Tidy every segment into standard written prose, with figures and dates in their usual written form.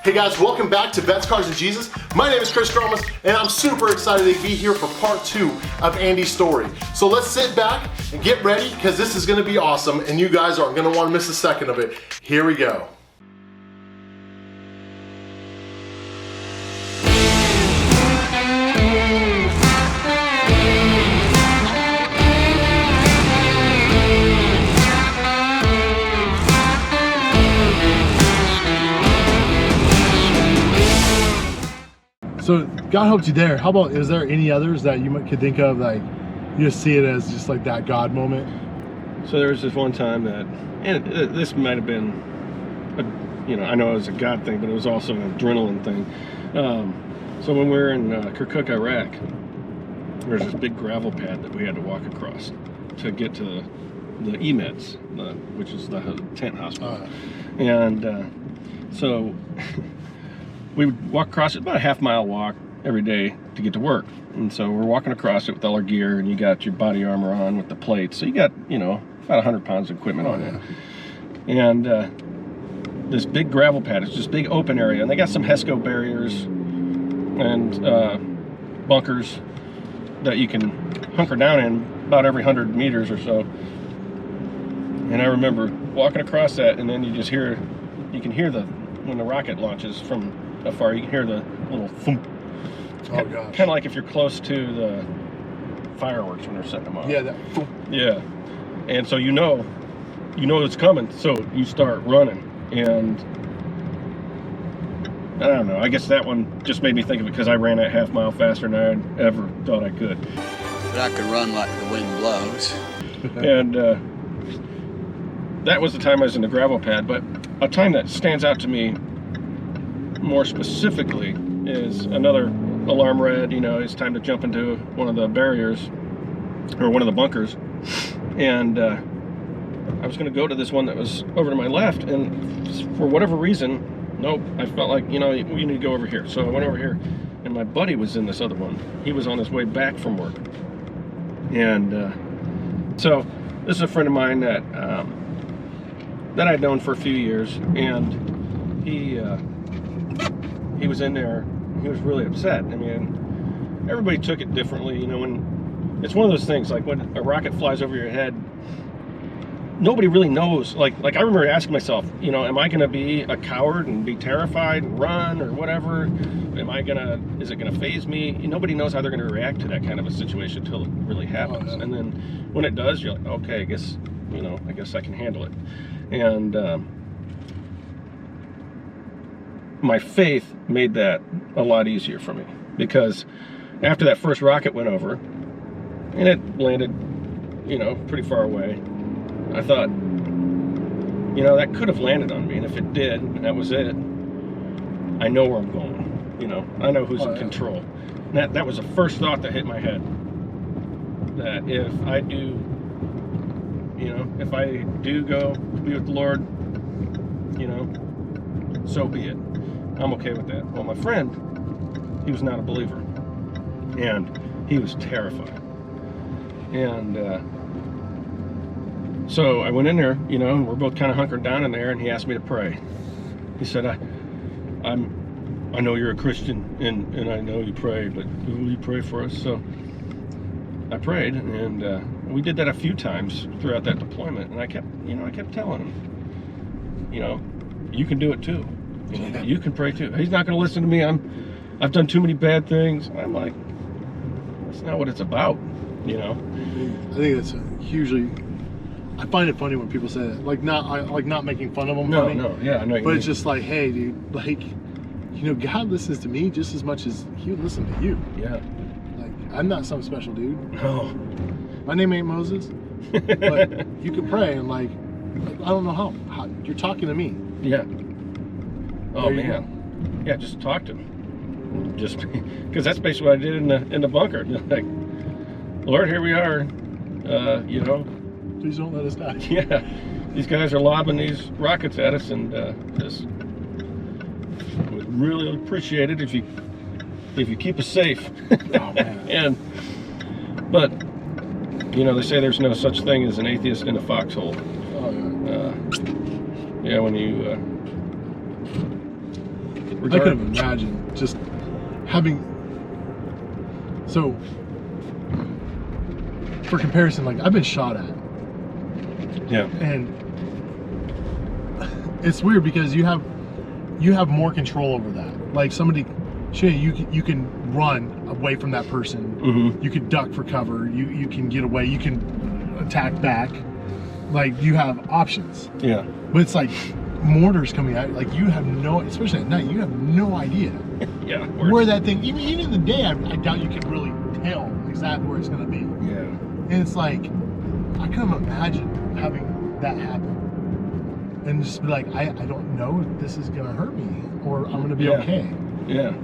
Hey guys, welcome back to Vets, Cars, and Jesus. My name is Chris Gromas, and I'm super excited to be here for part 2 of Andy's story. So let's sit back and get ready, because this is going to be awesome, and you guys aren't going to want to miss a second of it. Here we go. So God helped you there. How about, is there any others that you could think of, like you just see it as just like that God moment? So there was this one time that, and this might have been, I know it was a God thing, but it was also an adrenaline thing. So when we were in Kirkuk, Iraq, there was this big gravel pad that we had to walk across to get to the EMEDs, which is the tent hospital. And so we would walk across it, about a half-mile walk every day to get to work. And so we're walking across it with all our gear, and you got your body armor on with the plates. So you got, about 100 pounds of equipment on you. And this big gravel pad, it's just big open area, and they got some HESCO barriers and bunkers that you can hunker down in about every 100 meters or so. And I remember walking across that, and then you can hear when the rocket launches from afar, you can hear the little thump. Oh gosh. Kind of like if you're close to the fireworks when they're setting them off. Yeah, that thump. Yeah. And so you know it's coming, so you start running. And I don't know, I guess that one just made me think of it because I ran that half-mile faster than I ever thought I could. But I could run like the wind blows. And that was the time I was in the gravel pad, but a time that stands out to me more specifically is another alarm read, it's time to jump into one of the barriers or one of the bunkers. And I was going to go to this one that was over to my left, and for whatever reason, nope, I felt like, we need to go over here. So I went over here, and my buddy was in this other one. He was on his way back from work. And so this is a friend of mine that I'd known for a few years, and he was in there. He was really upset. I mean, everybody took it differently. When it's one of those things, like when a rocket flies over your head, nobody really knows. Like I remember asking myself, am I going to be a coward and be terrified and run or whatever? Is it going to faze me? Nobody knows how they're going to react to that kind of a situation until it really happens. Oh, yeah. And then when it does, you're like, okay, I guess I can handle it. And my faith made that a lot easier for me, because after that first rocket went over and it landed, pretty far away, I thought, that could have landed on me, and if it did, that was it. I know where I'm going. I know who's in control. And that was the first thought that hit my head. That if I do go be with the Lord, so be it. I'm okay with that. Well, my friend, he was not a believer, and he was terrified. And so I went in there, and we're both kind of hunkered down in there, and he asked me to pray. He said, I know you're a Christian, and I know you pray, but will you pray for us? So I prayed, and we did that a few times throughout that deployment, and I kept telling him, you can do it too. You can pray too. He's not going to listen to me. I've done too many bad things. I'm like, that's not what it's about, I think it's hugely. I find it funny when people say that, like not making fun of them. No, yeah, I know. But it's just like, hey, dude, like, God listens to me just as much as He would listen to you. Yeah. Like, I'm not some special dude. No. My name ain't Moses, but you can pray, and like I don't know how you're talking to me. Yeah. Oh man. Yeah, just talk to him. Just because that's basically what I did in the bunker. Like, Lord, here we are. Please don't let us die. Yeah. These guys are lobbing these rockets at us, and just would really appreciate it if you keep us safe. Oh man. But they say there's no such thing as an atheist in a foxhole. Oh yeah. Yeah, when you I couldn't imagine just having. So, for comparison, like I've been shot at. Yeah. And it's weird because you have more control over that. Like somebody, you can run away from that person. Mm-hmm. You can duck for cover. You can get away. You can attack back. Like you have options. Yeah. But it's like mortars coming out. Like you have no, especially at night, you have no idea. Yeah. Where that thing, even in the day, I doubt you can really tell exactly where it's going to be. Yeah. And it's like, I couldn't imagine having that happen. And just be like, I don't know if this is going to hurt me or I'm going to be okay. Yeah.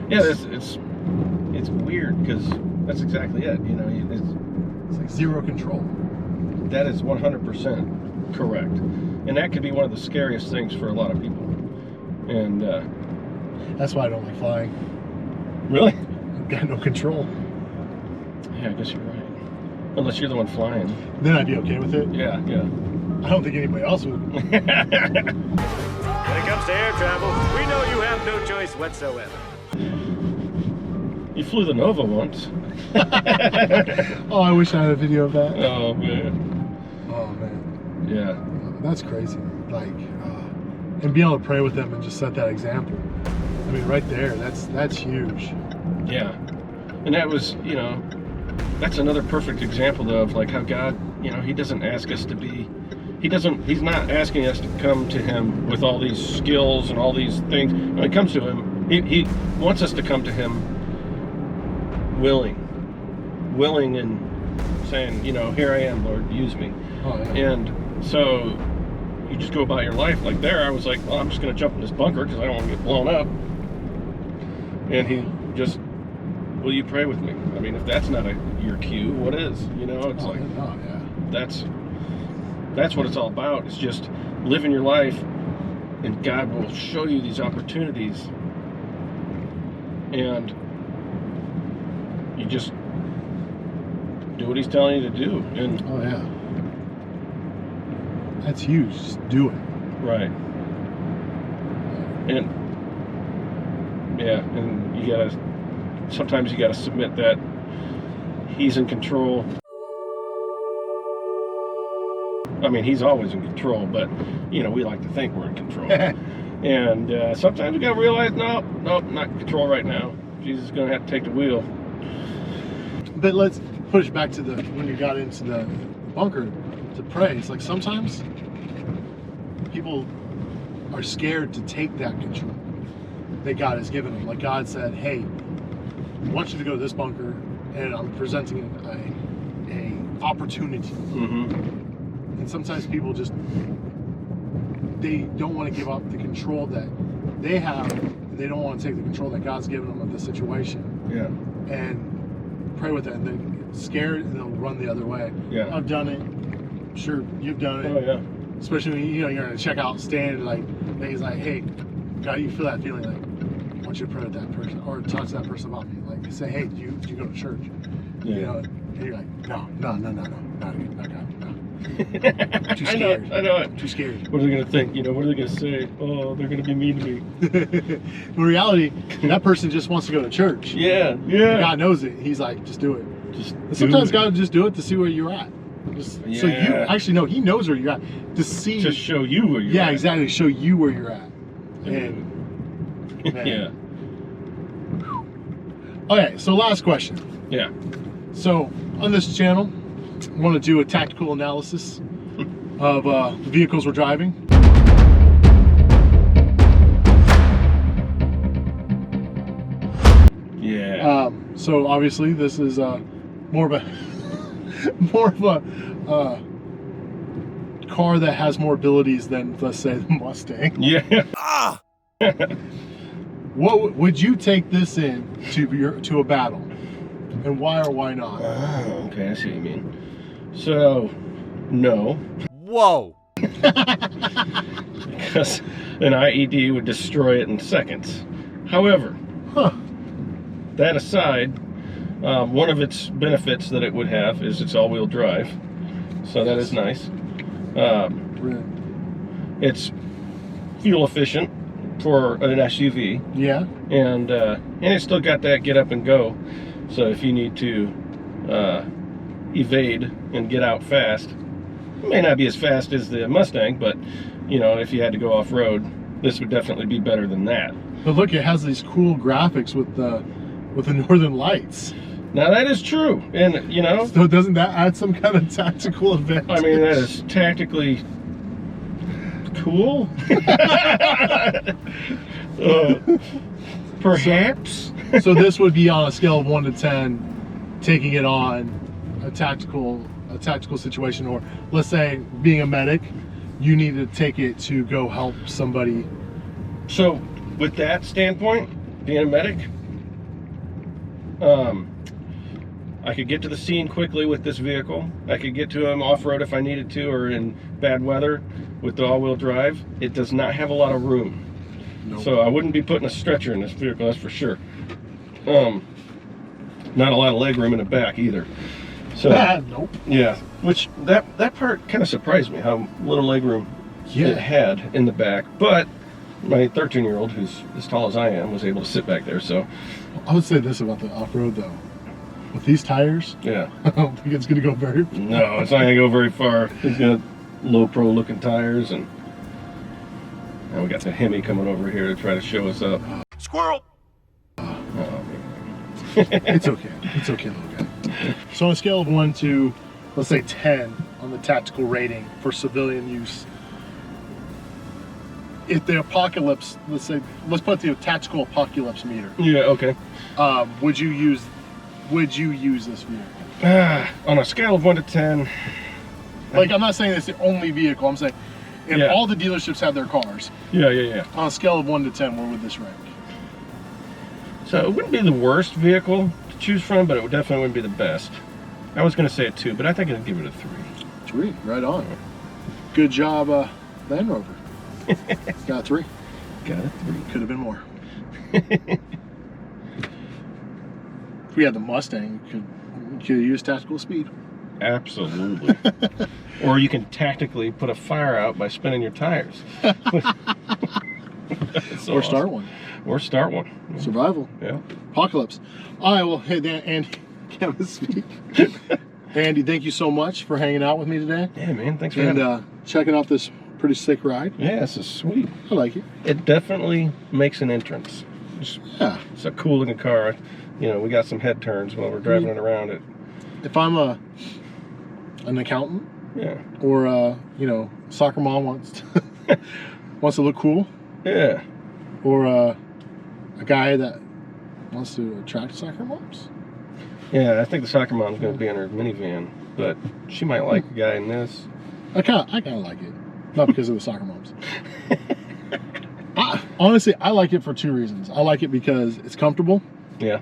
Yeah, it's weird because that's exactly it. You know, It's like zero control. that is 100% correct. And that could be one of the scariest things for a lot of people. And That's why I don't like flying. really? I've got no control. Yeah, I guess you're right. Unless you're the one flying. Then I'd be okay with it. Yeah, yeah. I don't think anybody else would. When it comes to air travel, we know you have no choice whatsoever. You flew the Nova once. Oh, I wish I had a video of that. Oh, man. Oh, man. Yeah. That's crazy. Like, and being able to pray with them and just set that example. I mean, right there, that's huge. Yeah. And that was, you know, that's another perfect example of like how God, you know, he doesn't ask us to be, he's not asking us to come to him with all these skills and all these things. When it comes to him, he wants us to come to him willing and saying, you know, here I am, Lord, use me. Oh, yeah. And so you just go about your life. Like there, I was like, well, I'm just going to jump in this bunker because I don't want to get blown up. And he just, will you pray with me? I mean, if that's not your cue, what is? You know, it's like, oh, yeah. that's what it's all about. It's just living your life, and God will show you these opportunities, and you just do what he's telling you to do. And Oh, yeah. That's huge. Just do it. right. And yeah, and sometimes you gotta submit that he's in control. I mean, he's always in control, but you know, we like to think we're in control. And sometimes we gotta realize, no, not in control right now. Jesus is gonna have to take the wheel. But let's push back to when you got into the bunker to pray. It's like sometimes people are scared to take that control that God has given them. Like God said, hey, I want you to go to this bunker, and I'm presenting a opportunity. Mm-hmm. And sometimes people just, they don't want to give up the control that they have. They don't want to take the control that God's given them of the situation. Yeah. And pray with it, and then get scared, and they'll run the other way. Yeah. I've done it. I'm sure you've done it. Oh yeah. Especially when you're in a checkout stand, like, and he's like, hey, God, you feel that feeling, like, I want you to pray with that person, or talk to that person about me. Like, say, hey, do you go to church? Yeah. You know, and you're like, no, not again, no. I'm too scared. I know it. Too scared. What are they gonna think? You know, what are they gonna say? Oh, they're gonna be mean to me. In reality, that person just wants to go to church. Yeah. God knows it. He's like, just do it. Just And sometimes God will just do it to see where you're at. So you actually know He knows where you're at to see. to show you where you're at. Yeah, exactly. Show you where you're at. And man. Yeah. Okay, so last question. Yeah. So on this channel, I want to do a tactical analysis of the vehicles we're driving. Yeah. So obviously this is more of a car that has more abilities than, let's say, the Mustang. Yeah. What would you take this in to a battle, and why or why not? Oh, okay, I see what you mean. So, no. Whoa! Because an IED would destroy it in seconds. However, that aside, one of its benefits that it would have is it's all-wheel drive. So that is nice. It's fuel efficient. for an SUV. Yeah. And it's still got that get up and go. So if you need to evade and get out fast, it may not be as fast as the Mustang, but you know, if you had to go off road, this would definitely be better than that. But look, it has these cool graphics with the northern lights. Now that is true, and you know, so doesn't that add some kind of tactical advantage? I mean, that is tactically cool. Perhaps. So this would be on a scale of 1 to 10, taking it on a tactical situation, or let's say being a medic, you need to take it to go help somebody. So with that standpoint, being a medic, I could get to the scene quickly with this vehicle. I could get to him off-road if I needed to, or in bad weather with the all-wheel drive. It does not have a lot of room. Nope. So I wouldn't be putting a stretcher in this vehicle, that's for sure. Not a lot of leg room in the back either. So nope. Yeah, which that part kind of surprised me, how little leg room it had in the back. But my 13-year-old, who's as tall as I am, was able to sit back there. So I would say this about the off-road though. With these tires, yeah, I don't think it's going to go very far. No, it's not going to go very far. It's got low pro looking tires, and we got the Hemi coming over here to try to show us up. Squirrel! It's okay. It's okay, little guy. So on a scale of 1 to, let's say 10 on the tactical rating for civilian use, if the apocalypse, let's put the tactical apocalypse meter. Yeah, okay. Would you use this vehicle? On a scale of 1 to 10. Like, I'm not saying it's the only vehicle. I'm saying if all the dealerships had their cars. Yeah. On a scale of 1 to 10, where would this rank? So it wouldn't be the worst vehicle to choose from, but it definitely wouldn't be the best. I was going to say a 2, but I think I'd give it a 3. 3, right on. Good job, Land Rover. Got a 3. Got a 3. Could have been more. If we had the Mustang, you could use tactical speed. Absolutely. Or you can tactically put a fire out by spinning your tires. So or start one. Or start one. Survival. Yeah. Apocalypse. All right, well, hey, Dan, Andy, can't speak. Andy, thank you so much for hanging out with me today. Yeah, man, thanks for having me. Checking out this pretty sick ride. Yeah, this is sweet. I like it. It definitely makes an entrance. It's a cool looking car. You know, we got some head turns while we're driving it around it. If I'm an accountant, or soccer mom wants to look cool, or a guy that wants to attract soccer moms. Yeah, I think the soccer mom's going to be in her minivan, but she might like the guy in this. I kind of like it, not because of the soccer moms. Honestly, I like it for 2 reasons. I like it because it's comfortable. Yeah.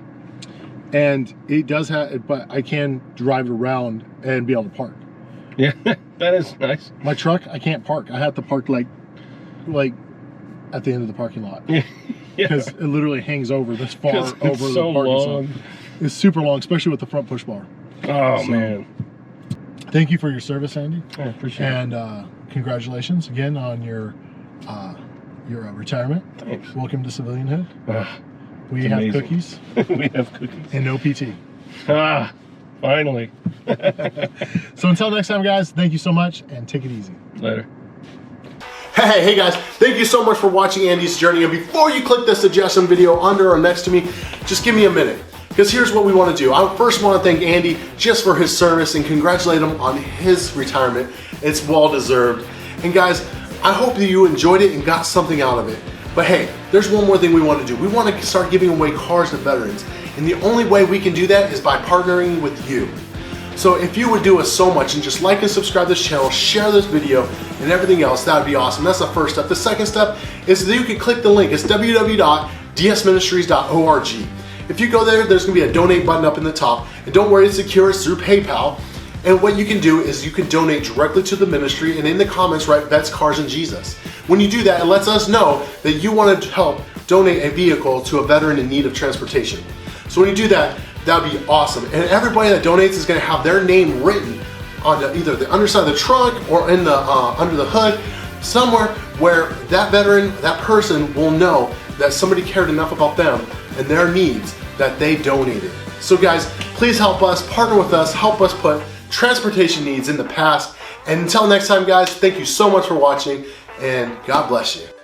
And it does have, but I can drive it around and be able to park. Yeah, that is nice. My truck, I can't park. I have to park like at the end of the parking lot. Yeah. Because it literally hangs over this far over the so parking long. lot. It's super long, especially with the front push bar. Oh, man. Thank you for your service, Andy. I appreciate it. And congratulations again on your retirement. Thanks. Welcome to civilianhood. We It's have amazing. cookies. We have cookies. And no PT. Finally. So until next time, guys, thank you so much and take it easy. Later. Hey guys, thank you so much for watching Andy's journey. And before you click the suggestion video under or next to me, just give me a minute. Because here's what we want to do. I first want to thank Andy just for his service and congratulate him on his retirement. It's well deserved. And guys, I hope that you enjoyed it and got something out of it. But hey, there's one more thing we want to do. We want to start giving away cars to veterans. And the only way we can do that is by partnering with you. So if you would do us so much and just like and subscribe to this channel, share this video and everything else, that would be awesome. That's the first step. The second step is that you can click the link. It's www.dsministries.org. If you go there, there's going to be a donate button up in the top. And don't worry, it's secure. It's through PayPal. And what you can do is you can donate directly to the ministry and in the comments write Vets, Cars, and Jesus. When you do that, it lets us know that you want to help donate a vehicle to a veteran in need of transportation. So when you do that, that would be awesome. And everybody that donates is going to have their name written on either the underside of the trunk or in the under the hood. somewhere where that veteran, that person will know that somebody cared enough about them and their needs that they donated. So guys, please help us, partner with us, help us put transportation needs in the past. And until next time guys, thank you so much for watching and God bless you.